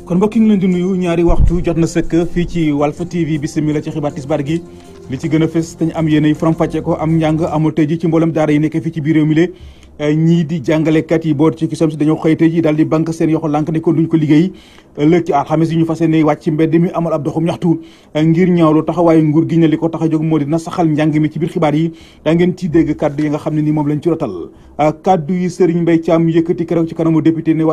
kon mbokk yi ngi leen di nuyu ñaari waxtu jot na sëkk fii ci Walf TV bismillah ci xibaar tisbaar gi li ci gën a fës te ñu am yéenay faram-fàcce ko am njàng amul tey ji ci mboolem daara yi nekk fii ci biir réew mi le ñii di jàngalekat yi boot ci kisam si dañoo xëy tey ji daal di banque seen yoxo lànk ne kon duñ ko liggéey ëllëg ci alxames yi ñu fas yéene wàcc ci mbedd mi amal ab doxum ñaxtu ngir ñaawlu taxawaayu nguur gi ne li ko tax a jóg moo di na saxal njàng mi ci biir xibaar yi daa ngeen ci dégg kaddu yi nga xam ne ni moom lañ ci rotal kaddu yi Serigne Mbaye Thiam yëkkati keroog ci kanamu député ne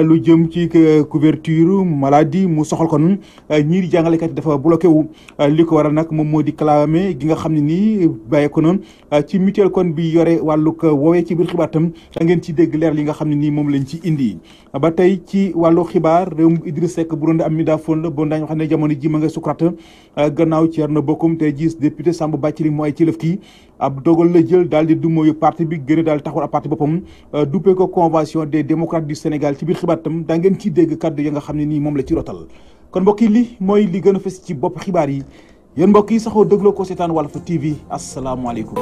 lu jëm ci couverture maladie mu soxal kon ñii di jàngalekat yi dafa bloqué wu li ko waral nag moom moo di clamé gi nga xam ne nii bàyyi ko noonu ci mutuelle kon bi yore wàllug woowee ci biir xibaar tam da ngeen ci dégg leer li nga xam ne nii moom lañ ci indi ba tey ci wàllu xibaar réew mu Idriss Seck bu doon am mi daa fon la bon daañu xam ne jamono ji ma nga sukrat gannaaw Thierno Bocoum tey gis député Samba Bathily moo ay ci lëf kii ab dogal la jël daal di dumóoyu parti bi gën a daal taxawal ab parti boppam duppee ko convention des démocrates du Sénégal ci biir xibaar tam da ngeen ci dégg kaddu ya nga xam ne nii moom la ci rotal kon mbokk yi li mooy li gën a fës ci bopp xibaar yi yéen mbokk yi saxoo dégloo ko seetaan Walf TV asalaamaaleykum.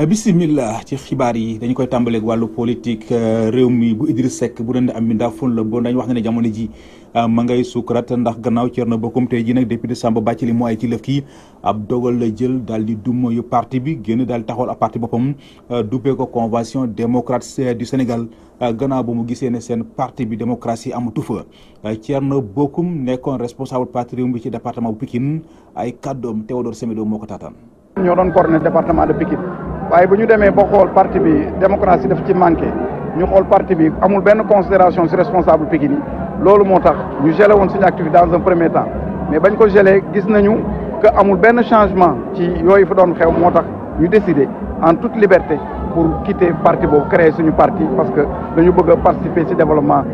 bismillah ci xibaar yi dañu koy tàmbaleeg wàllu politique réew mi bu Idriss Seck bu doon am mindaa fon la bon dañu wax ne jamono ji ma ngay sukkurat ndax gannaaw Thierno Bocoum tey ji nag député Samba Bathily moo ay ci lëf kii ab dogal la jël daal di duma yu parti bi génn daal di taxawal ab parti boppam duppee ko convention démocrate du Sénégal gannaaw ba mu gisee ne seen parti bi démocratie amatu fa Thierno Bocoum nekkoon responsable parti réew mi ci département bu Pikine ay kàddoom Théodore Semedo moo ko taataan. ñoo doon coordonné département de Pikine waaye bu ñu demee ba xool parti bi démocratie daf ci manqué ñu xool parti bi amul benn considération ci responsable Pikine yi loolu moo tax ñu gelé woon suñu activité dans un premier temps mais bañ ko gelé gis nañu que amul benn changement ci yooyu fa doon xew moo tax ñu décider en toute liberté pour quitter parti boobu créer suñu parti parce que dañu bëgg a participer ci développement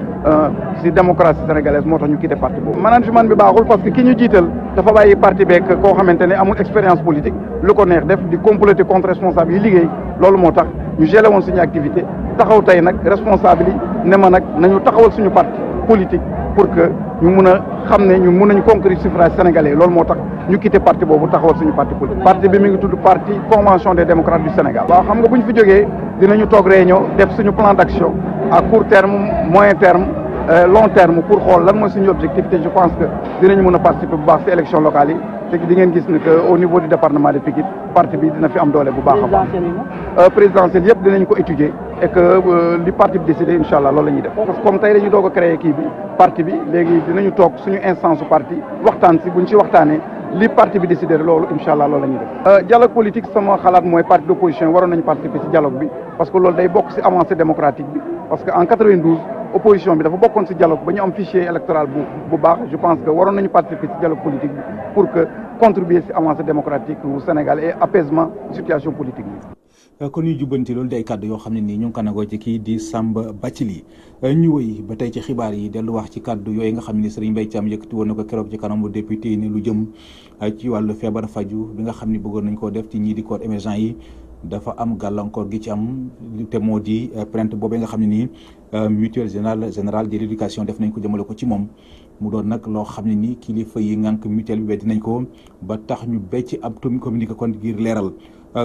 ci démocratie sénégalaise moo tax ñu quitter parti boobu. management bi baaxul parce que ki ñu jiital dafa bàyyi parti beeg koo xamante ne amul expérience politique lu ko neex def di comploter contre responsable yi liggéey loolu moo tax ñu gelé woon suñu activité taxaw tey nag responsable yi ne ma nag nañu taxawal suñu parti politique pour que ñu mun a xam ne ñu mun nañu conquérir suffrage sénégalais loolu moo tax ñu quitté parti boobu taxawal suñu parti politique. parti bi mi ngi tudd parti convention des démocrates du Sénégal. waaw xam nga bu ñu fi jógee dinañu toog réunion def suñu plan d'action à court terme moyen terme long terme pour xool lan mooy suñu objectif te je pense que dinañu mën a participer bu baax ci élection locale yi te di ngeen gis ne que au niveau du département de Pikine parti bi dina fi am doole bu baax a baax. présidentielle yëpp dinañ ko étudier et que li parti bi décidé incha allah loolu la ñuy def. parce que comme tey dañu doog a créer kii bi parti bi léegi dinañu toog suñu instance su parti waxtaan si buñ ci waxtaanee li parti bi décidé loolu incha allah loolu la ñuy def. dialogue politique sama xalaat mooy parti d'opposition waroon nañu participer si dialogue bi parce que loolu day bokk si avancée démocratique bi parce que en 92. opposition bi dafa bokkoon ci dialogue ba ñu am fichier électoral bu baax je pense que waroon nañu participer ci dialogue politique bi pour que contribuer ci avancée démocratique au Sénégal et apaisement situation politique bi. kon ñu jubbanti loolu day kàddu yoo xam ne nii ñu ngi ko nangoo ci kii di Samba Bathily ñu wëy ba tey ci xibaar yi dellu wax ci kàddu yooyu nga xam ne Serigne Mbaye Thiam yëkkati woon na ko keroog ci kanamu député ni lu jëm ci wàllu feebar faju bi nga xam ne bëggoon nañ koo def ci ñii di corps émergent yi dafa am gàllankoor gi ci am te moo di plainte boobee nga xam ne nii mutuelle générale de l'éducation def nañ ko jëmale ko ci moom mu doon nag loo xam ne nii kilifa yi ngànk mutuelle bi weddi nañ ko ba tax ñu becc ab communiqué kon ngir leeral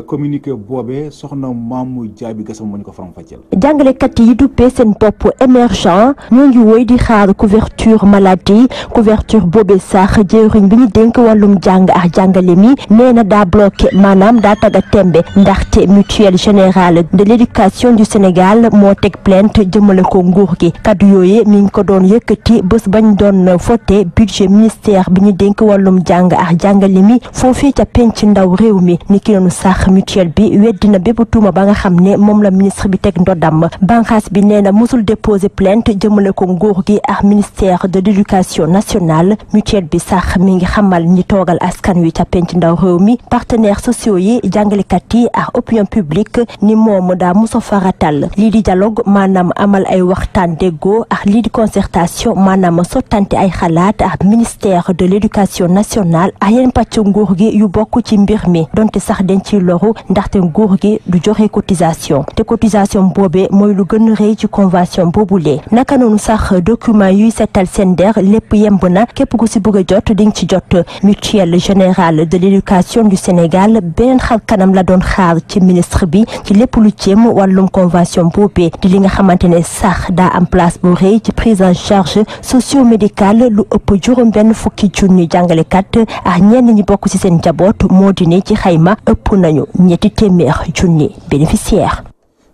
communiqué boobee soxna Mamou Diaby Gassama moo ñu ko faram-fàcceel. jàngalekat yi duppee seen bopp émergent ñoo ngi woy di xaar couverture maladie couverture boobee sax jëwriñ bi ñu dénk wàllum jàng ak jàngale mi nee na daa bloqué maanaam daa taga tembe ndaxte mutuelle générale de l'éducation du Sénégal moo teg plainte jëmale ko nguur gi kaddu yooye mi ngi ko doon yëkkati bés bañ doon voté budget ministère bi ñu dénk wàllum jàng ak jàngale mi foofii ca penc ndaw réew mi ni ki noonu sax mutuelle bi weddina bépp tuuma ba nga xam ne moom la ministre bi teg ndodam banqaas bi nee na musul déposer plainte jëmale ko nguur gi ak ministère de l'éducation nationale mutuelle bi sax mi ngi xamal ñi toogal askan wi ca penc ndaw réew mi partenaires sociaux yi jàngalekat yi ak opinion publique ni moom daa musa faratal lii di dialogue maanaam amal ay waxtaan déggoo ak lii di concertation maanaam sottante ay xalaat ak ministère de l'éducation nationale ak yeneen pàcc nguur gi yu bokk ci mbir mi donte sax dañ ci loru ndaxte nguur gi du joxe cotisation te cotisation boobee mooy lu gën a rëy ci convention boobule. naka noonu sax document yuy seetal seen der lépp yemb na képp ku si bëgg a jot di nga ci jot. mutuelle générale de l'éducation du Sénégal beneen xar kanam la doon xaar ci ministre bi ci lépp lu jëm wàllum convention boobee di li nga xamante ne sax daa am place bu rëy ci prise en charge socio-médicale lu ëpp juróom benn fukki junni jàngalekat ak ñenn ñi bokk ci seen njaboot moo di ne ci xayma ëpp nañu ñetti téeméer junni bénéficiaire.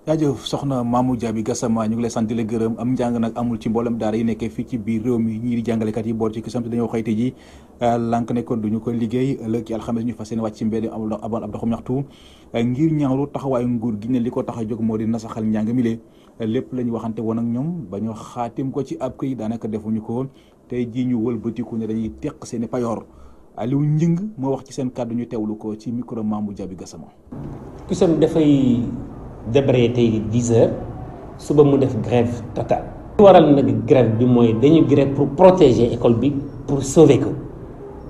jaajëf soxna Mamou Diaby Gassama ñu ngi lay sant di la gërëm am njàng nag amul ci mboolem daara yi nekkee fii ci biir réew mi ñii di jàngalekat yi boor ci ki samte dañoo xëyte ji lànk ne kon duñu ko liggéey ëllëg ci alxames ñu fas yéene wàcc ci mbedd ab doxum ñaxtu ngir ñaawlu taxawaayu nguur gi ne li ko tax a jóg moo di nasaxal njàng mi lee lépp la ñu waxante woon ak ñoom ba ñu xaatim ko ci ab këy daanaka defuñu ko tey jii ñu wëlbatiku ne dañuy teq seeni payoor Aliou Njing moo wax ci seen kàddu ñu teewlu ko ci micro Mamou Diaby Gassama. kusam dafay débrayé tey 10 heures suba mu def grève totale. li waral nag grève bi mooy dañu grève pour protéger école bi pour sauver ko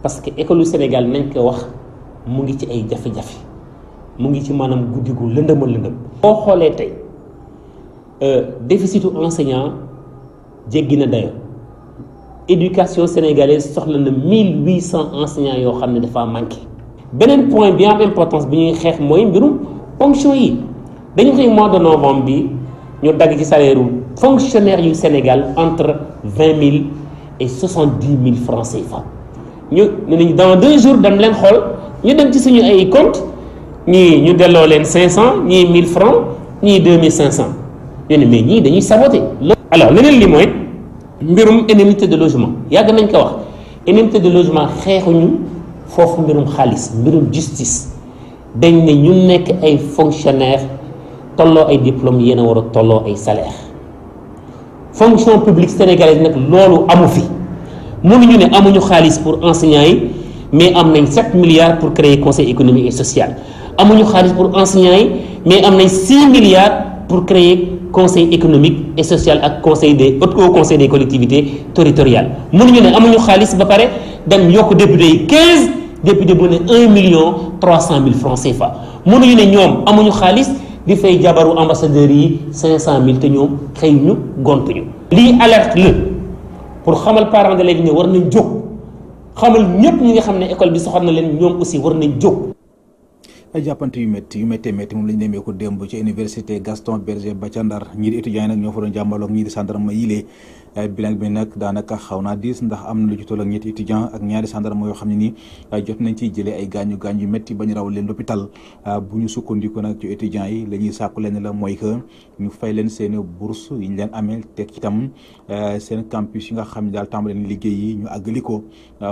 parce que école du Sénégal nañ ko wax mu ngi ci ay jafe-jafe mu ngi ci maanaam guddi gu lëndëm. boo xoolee tey déficitu enseignant jéggi na dayo éducation sénégalaise soxla na 1800 enseignants yoo xam ne dafa manqué. beneen point bi am importance bi ñuy xeex mooy mbirum ponction yi. dañu xëy mois de novembre bi ñu dagg ci salaire fonctionnaire yu Sénégal entre 20 000 et 70 000 francs CFA ñu ne nañ dans 2 jours dem leen xool ñu dem ci suñu ay compte ñii ñu delloo leen 500 ñii 1000 francs ñii 2500 ñu ne mais ñii dañuy saboter. alors leneen li mooy mbirum indemnité de logement yàgg nañ ko wax indemnité de logement xeexuñu foofu mbirum xaalis mbirum justice dañ ne ñu nekk ay fonctionnaire tolloo ay diplôme yéen a war a tolloo ay salaire fonction publique sénégalaise nag loolu amu fi mënuñu ne amuñu xaalis pour enseignants yi mais am nañ 7 milliards pour créer conseil économique et social amuñu xaalis pour enseignants yi mais am nañ 6 milliards pour créer conseil économique et social ak conseil des haut conseil des collectivités territoriales mënuñu ne amuñu xaalis ba pare dem yokk député yi 15 député bu ne 1,3 million francs CFA mënuñu ne ñoom amuñu xaalis di fay jabaru ambassadeurs yi 500 000 te ñoom xëy ñu gontuñu. lii alerte la pour xamal parents d'élèves ne war nañ jóg xamal ñëpp ñi nga xam ne école bi soxal na leen ñoom aussi war nañ jóg. ay jàppante yu métti moom la ñu nemee ko démb ci université Gaston Berger ba ca Ndar ñii di étudiants yi nag ñoo fa doon jàmbaloog ñii di gendarme yilee bilan bi nag daanaka xaw naa diis ndax am na lu ci toll ak ñetti étudiants ak ñaari gendarme yoo xam ne nii jot nañ ciy jëlee ay gaañu yu métti ba ñu raw leen l'hôpital bu ñu sukkandiku nag ci étudiants yi la ñuy sàkku leen la mooy que ñu fay leen seen bourse yi ñu leen amee teg ci tam seen campus yi nga xam ne daal tàmbali leen liggéey yi ñu àggali ko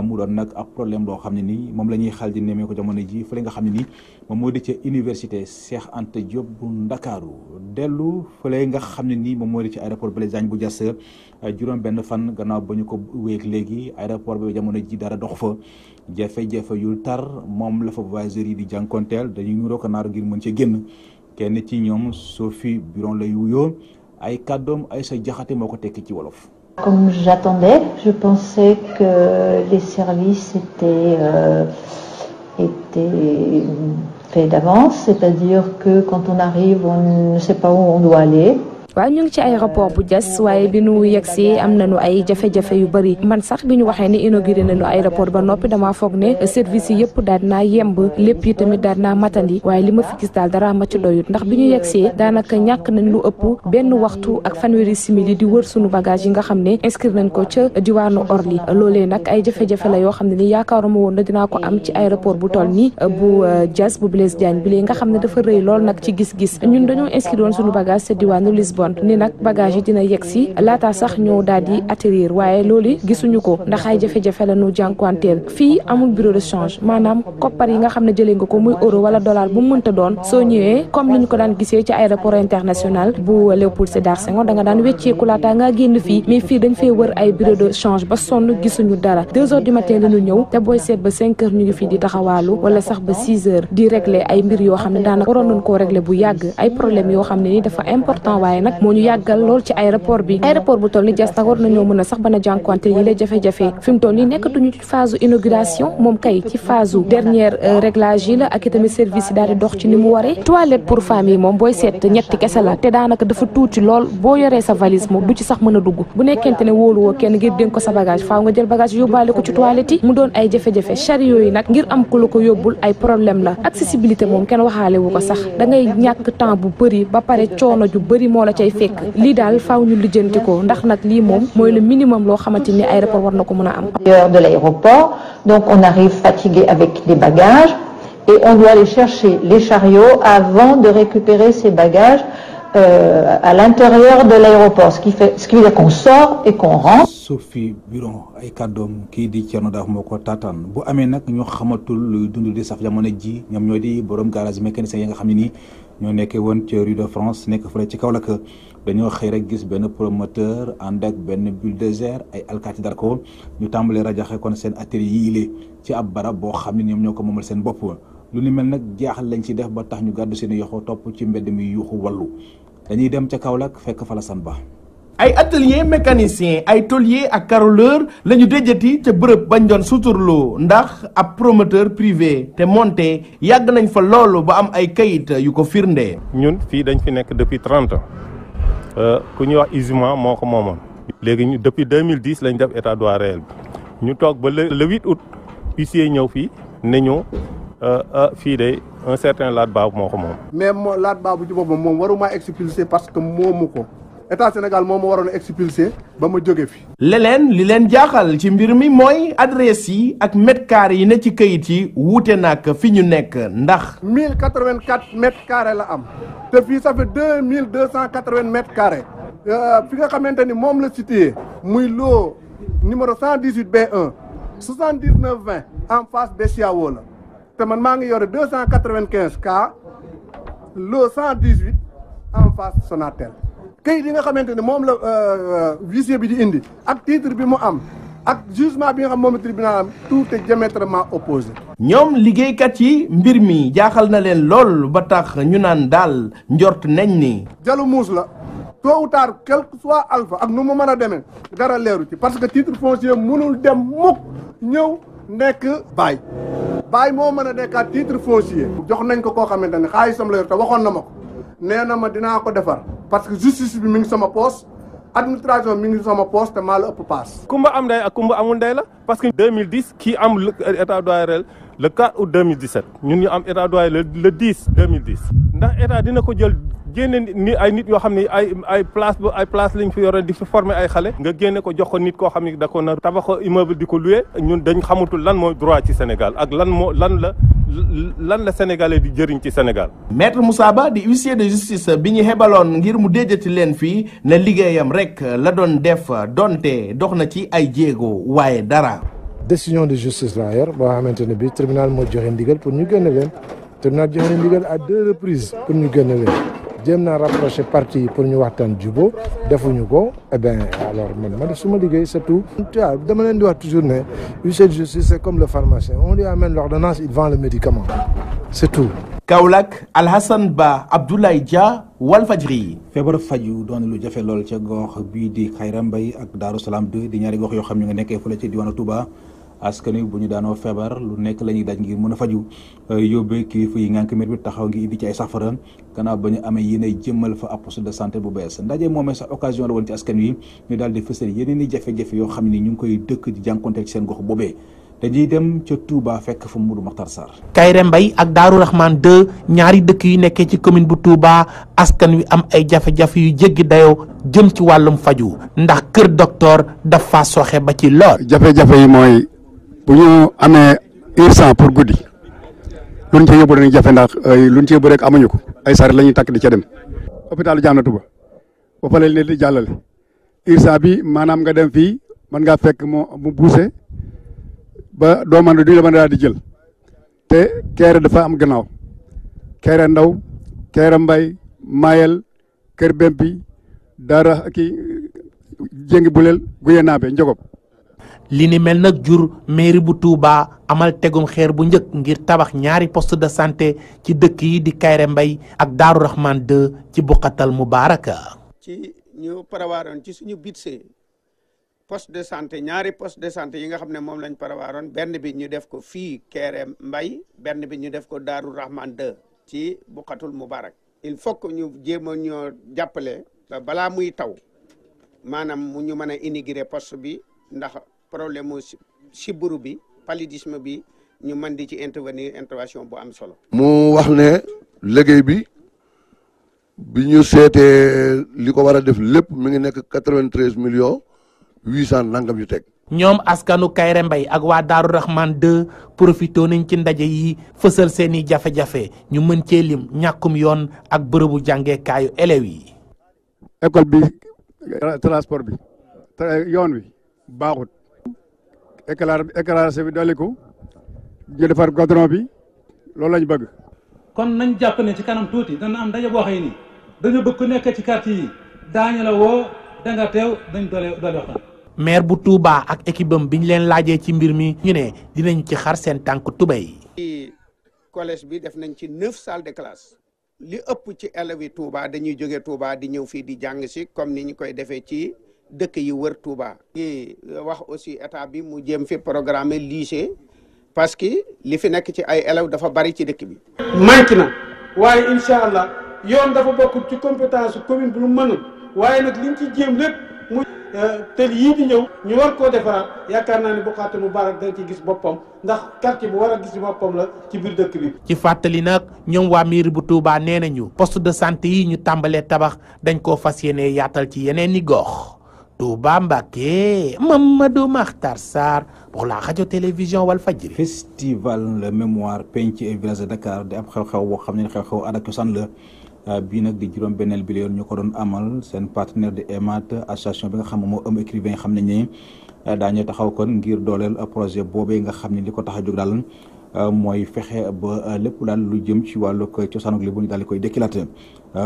mu doon nag ab problème boo xam ne nii moom la ñuy xal di nemee ko jamono ji fële nga xam ne nii moom moo di ca université Cheikh Anta Diop bu Ndakaaru dellu fële nga xam ne nii moom moo di ci aéroport Blaise Diagne bu Diass juróom benn fan gannaaw ba ñu ko wéeg léegi aéroport bi jamono ji dara dox fa jafe-jafe yu tar moom la fa voyageurs yi di jànkonteel dañuy nuroo ko naaru ngir mën ci génn kenn ci ñoom Sophie Buron lay wuyoo ay kàddoom Aïssa Diakhaté moo ko tekki ci wolof. Comme j'attendais, je pensais que les services étaient fait d'avance, c'est-à-dire que quand on arrive, on ne sait pas où on doit aller. waaw ñu ngi ci aéroport bu Diass waaye bi nu yegsee am nañu ay jafe-jafe yu bëri man sax bi ñu waxee ne inauguré nañu aéroport ba noppi dama foog ne service yi yëpp daal dinaa yemb lépp yi tamit daal dinaa matandi waaye li ma fi gis daal dara ma ci doyut ndax bi ñu yegsee daanaka ñàkk nañ lu ëpp benn waxtu ak fanweeri simili di wër sunu bagage yi nga xam ne inscrire nañ ko ca diwaanu Orly loolee nag ay jafe-jafe la yoo xam ne ni yaakaaruma woon na dinaa ko am ci aéroport bu toll nii bu Diass bu Blaise Diagne bi lee nga xam ne dafa rëy lool nag ci gis-gis ñun dañoo inscrire woon sunu bagage ca diwaanu Lisbonne ni nag bagage yi dina yegg si laata sax ñëw daal di atterrir waaye loolu gisuñu ko ndax ay jafe-jafe la ñu jànkuwanteel fii amul bureau de change maanaam koppar yi nga xam ne jëlee nga ko muy euro wala dollar bu mu mënta doon soo ñëwee comme ni ñu ko daan gisee ci aéroport international bu Léopold Sédar Senghor da nga daan wecceeku laata ngaa génn fii mais fii dañ fee wër ay bureau de change ba sonn gisuñu dara 2 heures du matin la ñu ñëw te booy seet ba 5 heures ñu ngi fii di taxawaalu wala sax ba 6 heures di régler ay mbir yoo xam ne daanaka waroon nañ koo régler bu yàgg ay problème yoo xam ne ni dafa important waaye nag moo ñu yàggal lool ci aéroport bi. aéroport bu toll ni Diass nag war nañoo mën a sax bana jànkuwante yi lay jafe-jafe fi mu toll nii nekkatuñu ci phase inauguration moom kay ci phase dernière réglage yi la ak itamit service yi daal di dox ci ni mu waree. toilette pour femmes yi moom booy seet ñetti kese la te daanaka dafa tuuti lool boo yoree sa valise moom du ci sax mën a dugg bu nekkente ne wóoluwoo kenn ngir dénk ko sa bagage faaw nga jël bagage yóbbaale ko ci toilette yi mu doon ay jafe-jafe chariot yi nag ngir am ku la ko yóbbul ay problème la accessibilité moom kenn waxaale wu ko sax da ngay ñàkk temps bu bëri ba pare coono ju bëri moo la cay fekk lii daal faaw ñu lijjanti ko ndax nag lii moom mooy le minimum loo xamante ni aéroport war na ko mën a am. De l'aéroport, donc on arrive fatigué avec les bagages et on doit aller chercher les chariots avant de récupérer ces bagages à l'intérieur de l'aéroport, ce qui veut dire qu'on sort et qu'on rentre. Sophie Biron ay kàddoom kii di Thierno Daaf moo ko taataan bu amee nag ñoo xamatul luy dund di saf jamono ji ñoom ñoo di borom garage mécanicien yi nga xam ne nii ñoo nekkee woon ci rue de France nekk fële ci Kaolack dañoo xëy rek gis benn promoteur ànd ak benn bulldozer ay alkaati dar ko ñu tàmbalee rajaxe kon seen atelier yi ile ci ab barab boo xam ne ñoom ñoo ko moomal seen bopp lu ni mel nag jaaxal lañ ci def ba tax ñu gàddu seen yoxo topp ci mbedd mi yuuxu wallu dañuy dem ca Kaolack fekk fa la san ba ay atelier mécanicien ay tôlier ak carreleur la ñu déjati ca bërëb bañ doon suturloo ndax ab promoteur privé te monté yàgg nañ fa loolu ba am ay kayit yu ko firndee. ñun fii dañ fi nekk depuis 30 ans ku ñuy wax Isuma moo ko moomoon léegi ñu depuis 2010 lañ def état droit réel bi ñu toog ba le 8 août huissier ñëw fii ne ñu fii de un certain Laat Baabu moo ko moom. mais Laat Baabu ci boppam moom waruma expulsé parce que moomu ko. État Sénégal moom ma waroon a expulsé ba ma jóge fi. leneen li leen jaaxal ci mbir mi mooy adresse yi ak mètre carré yi ne ci kayit yi wuute nag fi ñu nekk ndax. 1084 mètres carrés la am te fii ça fait 2280 mètres carrés fi nga xamante ni moom la situé muy loo numéro 118 B1 7920 en face BCEAO la te man maa ngi yore 295 cas loo 118 en face Sonatel. kayit yi nga xamante ne moom la huissier bi di indi ak titre bi mu am ak jugement bi nga xam moom la tribunal am tout est diamétralement opposé. ñoom liggéeykat yi mbir mi jaaxal na leen lool ba tax ñu naan daal njort nañ ni. jalu muus la tôt ou tard quel que soit alpha ak nu mu mën a demee dara leeru ci parce que titre foncier mënul dem mukk ñëw nekk baay moo mën a nekkaat titre foncier. jox nañ ko koo xamante ne xaalisam la yor te waxoon na ma ko nee na ma dinaa ko defar. parce que justice bi mi ngi sama poche administration mi ngi sama poche te maa la ëpp paas. kumba am ndey ak kumba amul ndey la parce que 2010 kii am état droit réel le 4 août 2017 ñun ñu am état droit réel le 10 2010 ndax état dina ko jël génne ni ay nit yoo xam ne ay place lañ fi yore di fi former ay xale nga génne ko jox ko nit koo xam ne da ko na tabax immeuble di ko loué ñun dañ xamutul lan mooy droit ci Sénégal ak lan la sénégalais di jëriñ ci Sénégal. maître Moussa Ba di huissier de justice bi ñu xebaloon ngir mu déjati leen fii ne liggéeyam rek la doon def donte dox na ci ay jéego waaye dara. décision de justice laa yor boo xamante ne bii tribunal moo joxe ndigal pour ñu génne leen tribunal joxe ndigal à 2 reprises pour ñu génne leen jéem naa rapproché parti yi pour ñu waxtaan jubóo defuñu ko eh bien alors man ma def suma liggéey c'est tout. waaw dama leen di wax toujours ne huissier de justice c'est comme le pharmacien on lui amène l'ordonnance il vend le médicament c'est tout. Kaolack Alhassane Ba Abdoulaye Dia Walfadjri. feebar faju doon lu jafe lool ca gox bii di Xayra Mbay ak Daaru Salaam 2 di ñaari gox yoo xam ñu nga nekkee fële ci diwaanu Touba askan wi bu ñu daanoo feebar lu nekk la ñuy daj ngir mën a faju yóbbee kilifa yi ngànk mbir bi taxaw ngi indi ci ay saafara gannaaw ba ñu amee yéenay jëmmal fa ab poste de santé bu bees ndaje moomee sax occasion la woon ci askan wi ñu daal di fësal yeneen i jafe-jafe yoo xam ni ñu ngi koy dëkk di jànkonteel ci seen gox boobee dañuy dem ca Touba fekk fa Moudou Makhtar Sarr. Kayre Mbay ak Daaru Rahman 2 ñaari dëkk yu nekkee ci commune bu Touba askan wi am ay jafe-jafe yu jéggi dayoo jëm ci wàllum faju ndax kër docteur dafa soxe ba ci lool. jafe-jafe yi mooy bu ñu amee urgence pour guddi luñ ci yóbbu dañuy jafe ndax luñ ci yóbbu rek amuñu ko ay saret la ñuy takk di ca dem. hôpital Janna Touba ba fa leen di jàllale urgence bi maanaam nga dem fii mën ngaa fekk mu buuse. ba doo mën duñu la mën daal di jël te Kéré dafa am gannaaw Kéré Ndaw Kéré Mbay Mayel Kër Bempi dara ki jéngi buleel guye naabe njogob li ni mel nag jur mairie bu Touba amal tegum xeer bu njëkk ngir tabax ñaari poste de santé ci dëkk yi di Kayre Mbay ak Daaru Rahman 2 ci Buqatal Mubaraka ci ñu prévoiroon ci suñu budget poste de santé ñaari poste de santé yi nga xam ne moom lañ prévoiroon benn bi ñu def ko fii Kéré Mbay benn bi ñu def ko Daaru Rahman 2 ci Buqatul Mubarak il faut que ñu jéem a ñoo jàppale balaa muy taw maanaam mu ñu mën a inaugurer poste bi ndax problème mu sibbiru bi paludisme bi ñu mën di ci intervention bu am solo. mu wax ne liggéey bi ñu seetee li ko war a def lépp mi ngi nekk 93,800,000 nangam yu teg. ñoom askanu Kayre Mbay ak waa Daaru Rahman 2 profité nañ ci ndaje yi fësal seeni jafe-jafe ñu mën cee lim ñàkkum yoon ak bërëbu jàngeekaayu élèves yi. école bi transport bi yoon wi baaxut éclairage bi daliku ñu defar goudron bi loolu lañ bëgg. kon nañ jàpp ne ci kanam tuuti dana am ndaje boo xëy ni dañu bëgg ku nekk ci quartier yi daañu la woo danga teew dañ doole waxtaan. maire bu Touba ak équipe am biñ leen laajee ci mbir mi ñu ne dinañ ci xar seen tànk tubéy. ci collège bi def nañ ci 9 salles de classe li ëpp ci élèves yi Touba dañuy jóge Touba di ñëw fii di jàng si comme ni ñu koy defee ci dëkk yi wër Touba. di wax aussi état bi mu jéem fi programme lycée parce que li fi nekk ci ay élèves dafa bari ci dëkk bi. manqué na waaye incha allah yoon dafa bokk ci compétence commune bi lu mën waaye nag liñ ci jéem lépp muy tel yii di ñëw ñu war koo defaraat yaakaar naa ne Buqatul Mubarak danga ci gis boppam ndax quartier bu war a gis boppam la ci biir dëkk bi. ci fàttali nag ñoom waa mairie bu Touba nee nañu poste de santé yi ñu tàmbalee tabax dañ koo fas yéene yaatal ci yeneen i gox. Touba Mbacké Mamadou Makhtar Sarr pour la radio télévision Walfadjri. festival le mémoire penc et village de Dakar di ab xew-xew boo xam ne xew-xew aada ak cosaan la bii nag di juróom-benneel bi ñu ko doon amal seen partenaire de EMAD association bi nga xam ne moo ëmb écrivain yi xam nañ ne daañu taxaw kon ngir dooleel projet boobee nga xam ne li ko tax a jóg daal mooy fexe ba lépp daal lu jëm ci wàllu cosaanu li bu ñu daal di koy déclaté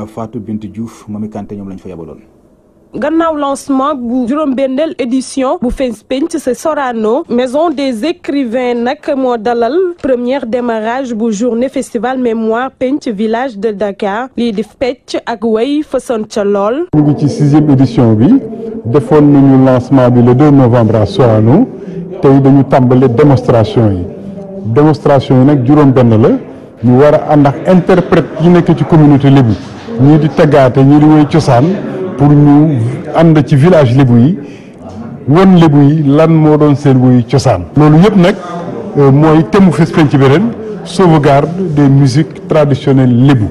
Fatou Bintou Diouf Mami Kanté ñoom lañ fa yabaloon. gannaaw lancement bu juróom-benneel édition bu FENSPENC c'est Sorano maison des écrivains nag moo dalal première démarrage bu journée festival mémoire penc village de Dakar lii di pecc ak way fësoon ca lool. ñu ngi ci 6e édition bi defoon nañu lancement bi le 2 novembre à Sorano tey dañu tàmbale démonstration yi nag juróom-benn la ñu war a ànd ak interprète yi nekk ci communauté lébu ñii di taggaate ñii di woy cosaan. pour ñu ànd ci village lébu yi won lébu yi lan moo doon seen wuy cosaan loolu yëpp nag mooy thème FENSPENC bi ren sauvegarde des musiques traditionnelles lébu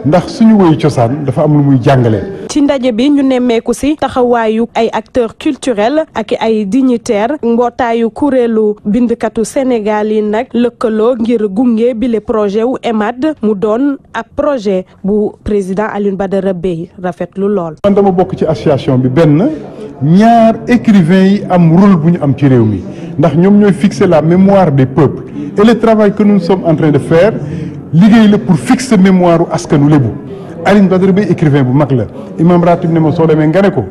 ndax suñu wuy cosaan dafa am lu muy jàngale. ci ndaje bi ñu nemmeeku ci taxawaayu ay acteurs culturels ak ay dignitaires mbootaayu kuréelu bindkatu Sénégal yi nag lëkkaloo ngir gunge bile projet wu EMAD mu doon ab projet bu président Alioune Badara Bèye rafetlu lool. man dama bokk ci association bi benn ñaar écrivains yi am rôle bu ñu am ci réew mi ndax ñoom ñooy fixer la mémoire des peuples et le travail que nous sommes en train de faire liggéey la pour fixer mémoire u askanu lébu. Alioune Badara Bèye écrivain bu mag la imam ratib ne ma soo demee nga ne ko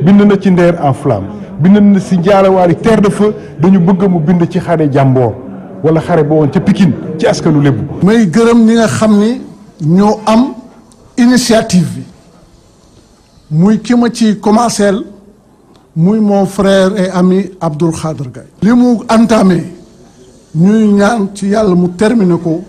bind na ci Ndeer en flamme bind na ci Njaalawaari terre de feu dañu bëgg mu bind ci xare jàmboor wala xare boo woon ca Pikine ci askanu lébu. may gërëm ñi nga xam ni ñoo am initiative bi muy ki ma ci commencé muy mon frère et ami Abdoul Khadr Gaye li mu entamé ñuy ñaan ci yàlla mu terminer ko.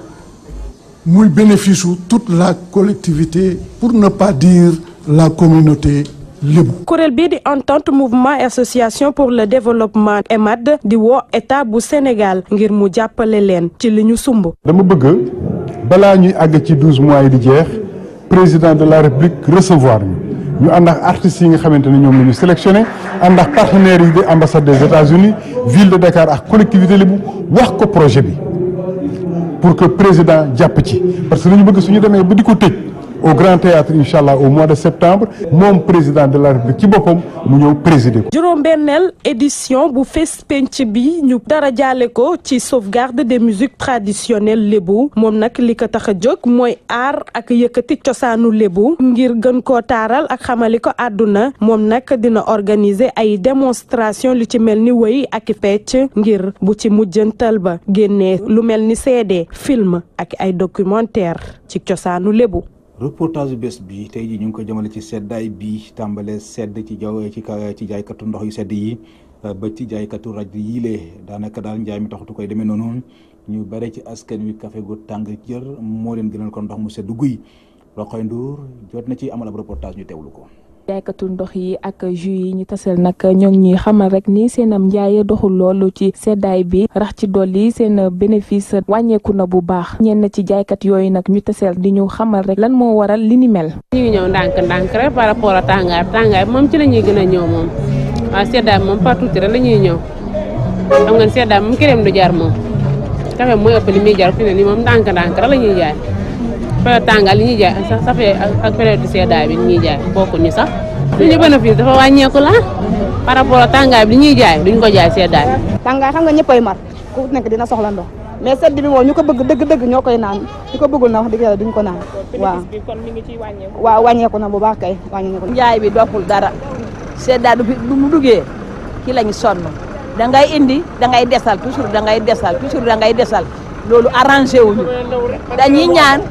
muy bénéfice u toute la collectivité pour ne pas dire la communauté lébu. kuréel bii di entente mouvement et association pour le développement EMAD di woo état bu Sénégal ngir mu jàppale leen ci li ñu sumb. dama bëgg balaa ñuy àgg ci 12 mois yi di jeex président de la république recevoir ñu ànd ak artistes yi nga xamante ne ñoom la ñu sélectionné ànd ak partenaires yi di ambassade des États-Unis ville de Dakar ak collectivité lébu wax ko projet bi. pour que président jàpp ci parce que lu ñu bëgg suñu demee ba di ko tëj au Grand Théâtre incha allah au mois de septembre moom président de la République ci boppam mu ñëw présider ko. juróom-benneel édition bu FENSPENC bi ñu dara jaale ko ci sauvegarde des musiques traditionnelles lébu moom nag li ko tax a jóg mooy aar ak yëkkati cosaanu lébu ngir gën koo taaral ak xamali ko àdduna moom nag dina organiser ay démonstration lu ci mel ni wëy ak fecc ngir bu ci mujjantal ba génnee lu mel ni CD film ak ay documentaire ci cosaanu lébu. reportage bés bi tey jii ñu ngi ko jëmale ci seddaay bi tàmbale sedd ci ci jaaykatu ndox yu sedd yi ba ci jaaykatu rajo yiile daanaka daal njaay mi taxutu koy demee noonu ñu bare ci askan wi café gu tàng jër moo leen gënal ko ndox mu sedd guy Roxoy Ndour jot na ci amal ab reportage ñu teewlu ko. jaaykatu ndox yi ak jus yi ñu tasel nag ñoo ngi ñuy xamal rek ni seenam njaay doxul loolu ci seddaay bi rax ci dolli seen bénéfice wàññeeku na bu baax ñenn ci jaaykat yooyu nag ñu tasel di ñu xamal rek lan moo waral li ni mel. ñu ngi ñëw ndànk rek par rapport à tàngaay moom ci la ñuy gën a ñëw moom waaw seddaay moom partout rek la ñuy ñëw xam nga seddaay moom këram du jar moom café mooy ëpp li muy jar fi ne nii moom ndànk rek la ñuy jaay. période tàngaay li ñuy jaay sax safee ak période seddaay bi li ñuy jaay bokkuñu sax suñu bénéfice dafa wàññeeku la par rapport ak tàngaay bi li ñuy jaay duñ ko jaay seddaay bi. tàngaay xam nga ñëppay mar ku nekk dina soxla ndox mais sedd bi moom ñu ko bëgg dëgg-dëgg ñoo koy naan ñu ko bëggul na wax dëgg yàlla duñ ko naan. waaw bénéfice bi kon mi ngi ciy wàññeeku. waaw wàññeeku na bu baax kay wàññeeku. njaay bi doppul dara seddaay du mu duggee ki lañ sonn da ngay indi da ngay desal toujours da ngay desal loolu arrangé wuñu dañuy ñaan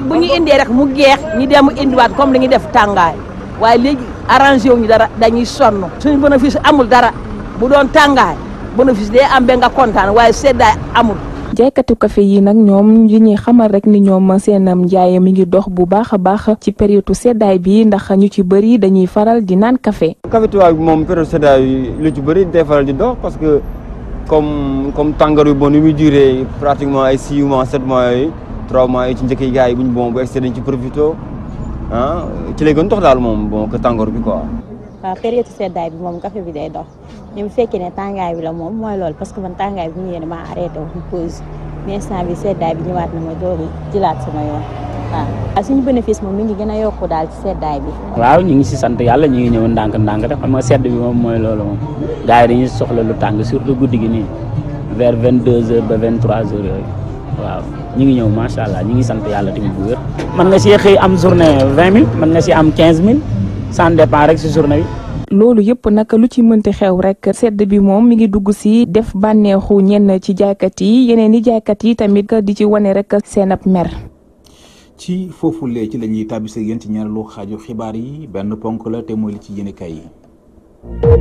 bu ñu indee rek mu geex ñi dem indiwaat comme li ñu def tàngaay waaye léegi arrangé wuñu dara dañuy sonn suñu bénéfice amul dara bu doon tàngaay bénéfice day am ba nga kontaan waaye seddaay amul. jaaykatu café yi nag ñoom li ñuy xamal rek ni ñoom seenam njaay mi ngi dox bu baax a baax ci période seddaay bi ndax ñu ci bëri dañuy faral di naan café. café tubaab bi moom période seddaay bi lu ci bëri day faral di dox parce que comme tàngoor yu bon ni muy duré pratiquement ay 6 mois 7 mois yooyu 3 mois yi ci njëkk yi gars yi bu ñu bon bu excédé dañ ci profité ci lay gën dox daal moom bon que tàngoor bi quoi. waaw période seddaay bi moom café bi day dox même bu fekkee ne tàngaay bi la moom mooy loolu parce que man tàngaay bi ñëwee damaa arrêté wu pause mais instant bi seddaay bi ñëwaat na ma doogu jëlaat sama yoon waaw. suñu bénéfice moom mi ngi gën a yokku daal ci seddaay bi. waaw ñu ngi si sant yàlla ñu ngi ñëw ndànk rek xam nga sedd bi moom mooy loolu moom gars yi dañuy soxla lu tàng surtout guddi gi nii vers 22h ba 23h yooyu waaw ñu ngi ñëw macha allah ñu ngi sant yàlla tamit bu wér. mën nga si xëy am journée 20 000 mën nga si am 15 000 ça dépend rek si journée bi. loolu yëpp nag lu ci mënti xew rek sedd bi moom mi ngi dugg si def bànneexu ñenn ci jaaykat yi yeneen i jaaykat yi tamit di ci wane rek seen ab mer. ci foofu lee ci la ñuy tàbbise yéen ci ñaareelu xaaju xibaar yi benn ponk la te mooy li ci yéenekaay yi.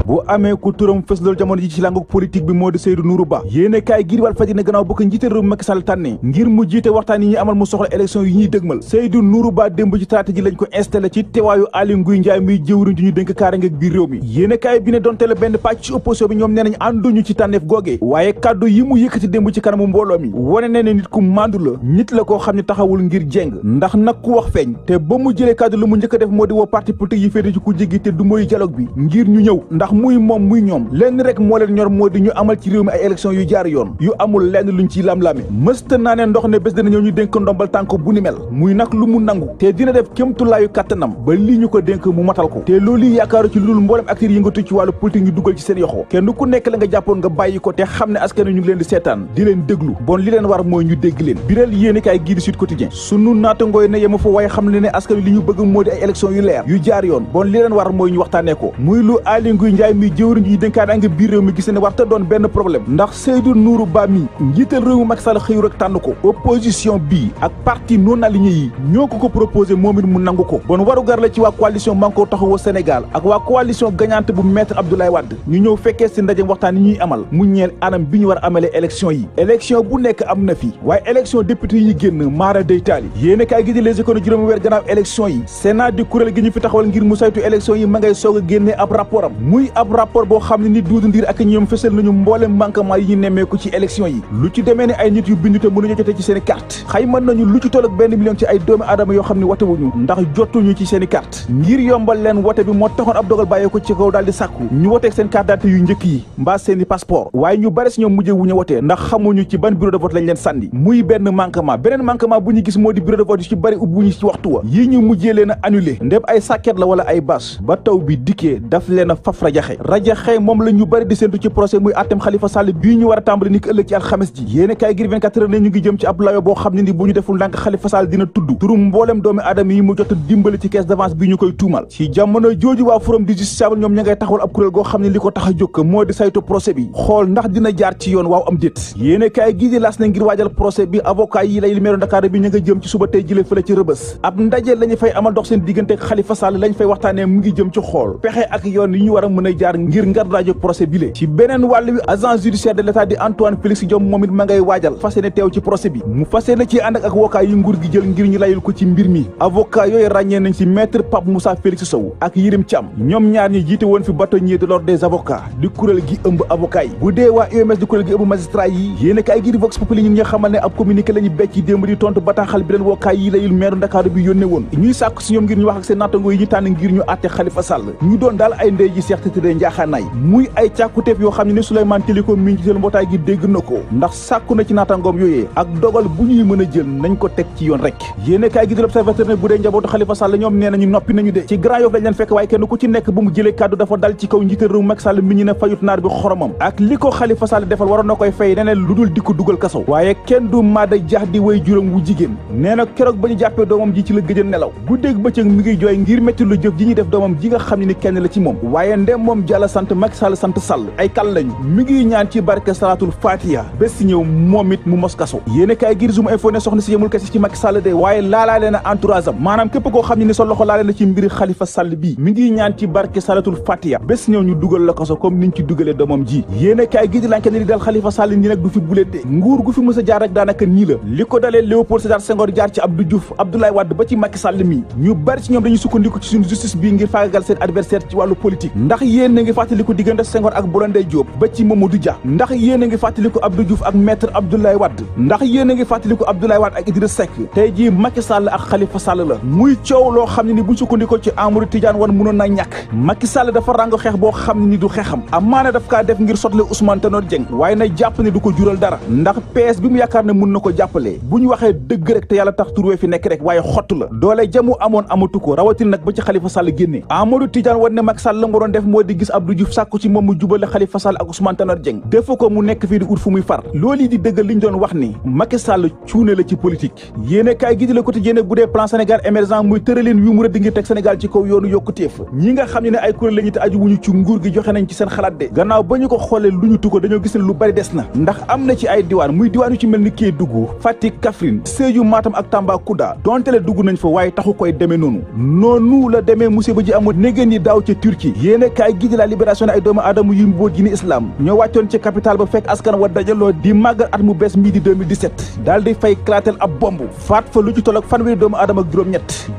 bu amee ku turam fës loolu jamono ji ci langu politique bi moo di Seydou Nourou Ba yéene kaay gii Walf Fadjri ne gannaaw ba ko njiital réew mi Macky Sall tànnee ngir mu jiite waxtaan yi ñuy amal mu soxla élection yi ñuy dëgmal Seydou Nourou Ba démb ci talaata ji lañ ko installé ci teewaayu Aly Ngouille Ndiaye muy jëwriñ ji ñu dénk kaaraange biir réew mi yéene kaay bi ne donte la benn pàcc ci opposition bi ñoom nee nañ ànduñu ci tànneef googee waaye kàddu yi mu yëkkati démb ci kanamu mbooloo mi wane ne nit ku mandu la nit la koo xam ne taxawul ngir jeng ndax nag ku wax feeñ te ba mu jëlee kàddu lu mu njëkk a def moo di woo parti politique yi féete ci ku jéggi te du mooy dialogue bi ngir ñu ñëw ndax muy moom muy ñoom lenn rek moo leen ñor moo di ñu amal ci réew mi ay élection yu jaar yoon yu amul lenn luñ ciy lam-lame mësta naa ne ndox ne bés dana ñëw ñu dénk ndombal tànk bu ni mel muy nag lu mu nangu te dina def kémtulaayu kàttanam ba lii ñu ko dénk mu matal ko te loolu yaakaaru ci loolu mboolem acteurs yi yëngatu ci wàllu politique ñu dugal ci seen yoxo kenn ku nekk la nga jàppoon nga bàyyi ko te xam ne askan ñu ngi leen di seetaan di leen déglu bon li leen war mooy ñu dégg leen biral yéene kaay gii di Sud Quotidien sunu naatangooy ne yema fa waaye xam ne ne askan li ñu bëgg moo di ay élection yu leer yu jaar yoon bon li leen war mooy ñu waxtaanee ko muy lu Aly Ngouille Ndiaye mi jëwriñ yi dénkaane nga biir réew mi gis ne war te doon benn problème ndax Seydou Nourou Ba mi njiital réew mi Macky Sall xëyu rek tànn ko opposition bii ak parti non aligné yi ñoo ko proposé moom it mu nangu ko bon warugar la ci waa coalition Manko Taxawu Sénégal ak waa coalition gagnante bu maître Abdoulaye Wade ñu ñëw fekkee si ndaje waxtaan yi ñuy amal mu ñeel anam bi ñu war a amalee élection yi élection bu nekk am na fi waaye élection député yi génn maara day taali yéene kaay gi di Les Échos juróomi weer gannaaw élection yi Sénat di kuréel gi ñu fi taxawal ngir mu saytu élection yi ma ngay soog a génnee ab rapport am muy ab rapport boo xam ne ni Doudou Ndir ak ñoom fësal nañu mboolem manquement yi ñu nemmeeku ci élection yi lu ci demee ne ay nit yu bindu te mënuñu jotee ci seen i carte xayma nañu lu ci toll ak 1 million ci ay doomi aadama yoo xam ne watewuñu ndax jotuñu ci seen i carte ngir yombal leen wote bi moo taxoon ab dogal bàyyee ko ci kaw daal di sàkku ñu woteeg seen carte d'identité yu njëkk yi mbaa seen i passeport waaye ñu bari si ñoom mujjee wuñu wotee ndax xamuñu ci ban bureau de vote lañ leen sànni muy benn manquement beneen manquement bu ñu gis moo di bureau de vote yu ci bari ubbuñu ci waxtu wa yi ñu mujjee leen a annulé ndépp ay sàkket la wala ay bâche ba taw bi dikkee daf leen a faf rajaxe rajaxe moom la ñu bëri di séntu ci procès muy àtteem Khalifa Sall bii ñu war a tàmbali ni ki ëllëg ci alxames ji yéene kaay gi 24 heures ne ñu ngi jëm ci ab layo boo xam ne ni bu ñu deful ndànk Khalifa Sall dina tudd turum mboolem doomi aadama yi mu jot a dimbali ci caisse d'avance bi ñu koy tuumal ci jamono jooju waa forum du justiciable ñoom ña ngay taxawal ab kuréel goo xam ne li ko tax a jóg moo di saytu procès bi xool ndax dina jaar ci yoon waaw am déet yéene kaay gi di laas na ngir waajal procès bi avocat yi lay meeru Ndakaar bi ñu nga jëm ci suba tey jële fële ci rëbës ab ndaje lañu fay amal dox seen diggante ak Khalifa Sall lañ fay waxtaanee mu ngi jëm ci xool pexe ak yoon yi ñu war a mën a jaar ngir ngar daajo procès bi le ci beneen wàll wi agent judiciaire de l'état di Antoine Félix Diome moom it ma ngay waajal fas yéene teew ci procès bi mu fas yéene ci ànd ak avocat yi nguur gi jël ngir ñu layul ko ci mbir mi avocat yooyu ràññee nañ ci maître Pape Moussa Félix Sow ak Yirim Thiam ñoom ñaar ñi jiite woon fi bâtonnier de l'ordre des avocats di kuréel gi ëmb avocat yi bu dee waa UMS di kuréel gi ëmb magistrat yi yéene kaay gi di Vox Populi ñun ñi xamal ne ab communiqué la ñu becc démb di tontu bataaxal bi leen wookaay yi layul meeru Ndakaaru bi yónnee woon ñuy sàkk si ñoom ngir ñu wax ak seen nattangoo yi ñu tànn ngir ñu àtte Khalifa Sall ñu doon daal ay ndey ji seex te tëddee njaaxaanaay muy ay càkkuteef yoo xam ne Souleymane Téliko mi ngi ci mbootaay gi dégg na ko ndax sàkku na ci naatangoom yooyee ak dogal bu ñuy mën a jël nañ ko teg ci yoon rek yéene kaay gi di l'Observateur ne bu dee njabootu Khalifa Sall ñoom nee nañu noppi nañu de ci Grand Yoff lañ leen fekk waaye kenn ku ci nekk bu mu jëlee kàddu dafa dal ci kaw njiital réew Macky Sall mi ñu ne fayut naar bi xoromam ak li ko Khalifa Sall defal waroon na koy fay neneen lu dul di ko dugal kaso waaye kenn du maada jax di way juróom wu jigéen nee na keroog ba ñu jàppee doomam ji ci la gëj a nelaw guddeeg bëccëg mi ngi jooy ngir métti lu jëf ji ñuy def doomam ji nga xam ne ni kenn la ci moom waaye ndem moom Jalla sant Macky Sall sant Sall ay kal lañu mi ngi ñaan ci barke salaatul fatiha bés si ñëw moom it mu mos kaso yéene kaay gir Zoom info ne soxna si yemul kese ci Macky Sall de waaye laalaale na entourage am maanaam képp koo xam ne ni sa loxo laale na ci mbiri Khalifa Sall bii mi ngi ñaan ci barke salaatul fatiha bés ñëw ñu dugal la kaso comme niñ ci dugalee doomam ji yéene kaay gi di lanke ne di dal Khalifa Sall ñi nag du fi buleete nguur gu fi mës a jaar rek daanaka nii la li ko dalee Léopold Sédar Senghor jaar ci Abdou Diouf Abdoulaye Wade ba ci Macky Sall mi ñu bari ci ñoom dañuy sukkandiku ci suñu justice bii ngir faagagal seen adversaire ci wàllu politique ndax yéen na ngi fàttaliku diggante Senghor ak Blondin Diop ba ci Mamadou Dia ndax yéen a ngi fàttaliku Abdou Diouf ak maître Abdoulaye Wade ndax yéen a ngi fàttaliku Abdoulaye Wade ak Idriss Seck tey jii Macky Sall ak Khalifa Sall la muy coow loo xam ne ni buñ sukkandikoo ci Amadou Tidiane wan mënoon na ñàkk Macky Sall dafa ràngo xeex boo xam ne ni du xeexam amaana daf kaa def ngir sotle Ousmane Tanor Dieng waaye na jàpp ne du ko jural dara ndax PS bi mu yaakaar ne mun na ko jàppalee bu ñu waxee dëgg rek te yàlla tax turwee fi nekk rek waaye xott la doole jamu amoon amatu ko rawatina nag ba ci Khalifa Sall génnee Amadou Tidiane wan ne Macky Sall la mu doon def moo di gis Abdou Diouf sàkku ci moom mu jubale Khalifa Sall ak Ousmane Tanor Dieng defu ko mu nekk fii di ut fu muy far loolu yi di dëggal li ñu doon wax ni Macky Sall cuune la ci politique yéene kaay gi di Le Quotidien bu dee plan Sénégal émergent muy tëralin yu mu rëdd ngir teg Sénégal ci kaw yoonu yokkuteef ñi nga xam ne ay kuréel la ñu te aju wuñu ci nguur gi joxe nañ ci seen xalaat de gannaaw ba ñu ko xoolee lu ñu tukko dañoo gis ne lu bari des na ndax am na ci ay diwaan muy diwaan yu ci mel ni Kédougou Fatick Kaffrine Sédhiou Matam ak Tambacounda donte le dugg nañ fa waaye taxu koy demee noonu la demee musiba ji amoon négéen yi daaw ca Turquie yéene kaay gi di La Libération ay doomu aadama yu mbóot yi ni islam ñoo wàccoon ci capital ba fekk askan wa dajaloo di màggal at mu bees mii di 2017 daal di fay klaatel ab bomb faat fa lu ci toll ak fanweeri doomu aadama ak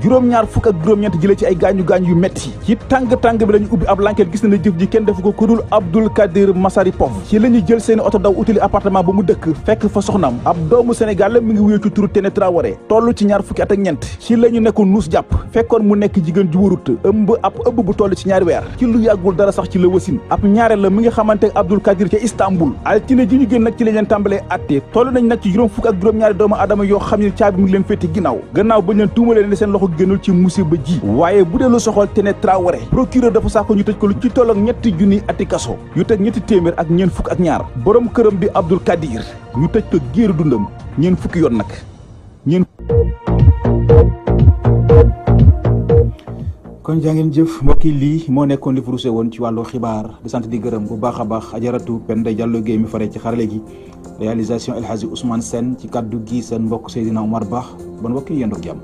juróom-ñaar fukk ak juróom-ñett jëlee ci ay gaañu-gaañu yu metti ci tàng-tàng bi la ñu ubbi ab l'enquête gis na ne jëf ji kenn defu ko kudul Abdoul Kadir Masaripov ci la ñu jël seeni oto daw utili appartement ba mu dëkk fekk fa soxnaam ab doomu Sénégal la mi ngi wuyoo ci turu Téné Traoré toll ci ñaar fukki at ak ñeent ci la ñu nekk nuus jàpp fekkoon mu nekk jigéen ju warut ëmb bu toll ci ñaari weer ci lu yàggul dara sax ci la wasin ab ñaareel la mi ngi xamante ak Abdoul Kadir ca Istanbul altine ji ñu génn nag ci la leen tàmbalee atte toll nañ nag ci juróom fukk ak juróom-ñaari doomu aadama yoo xam ne caabi mi ngi leen féete ginnaaw gannaaw bañ leen tuumalee ne seen loxo génnul ci musiba ji waaye bu dee lu soxal Téné Traoré procureur dafa saako ñu tëj ko lu ci toll ak ñetti junniy ati kaso yu teg ñetti téeméer ak ñeent fukk ak ñaar borom këram di Abdoul Kadir ñu tëj ko géeru dundam ñeent fukki yoon nag kon jaa ngeen jëf mbokk yi lii moo nekkoon li furuse woon ci wàllu xibaar di sant di gërëm bu baax a baax ajaratu Penda Diallo Guèye mi fare ci xarale gi réalisation El Hadji Ousmane Sène ci kaddu gi seen mbokk Seydina Omar Ba bon mbokk yi yendoo ak jàmm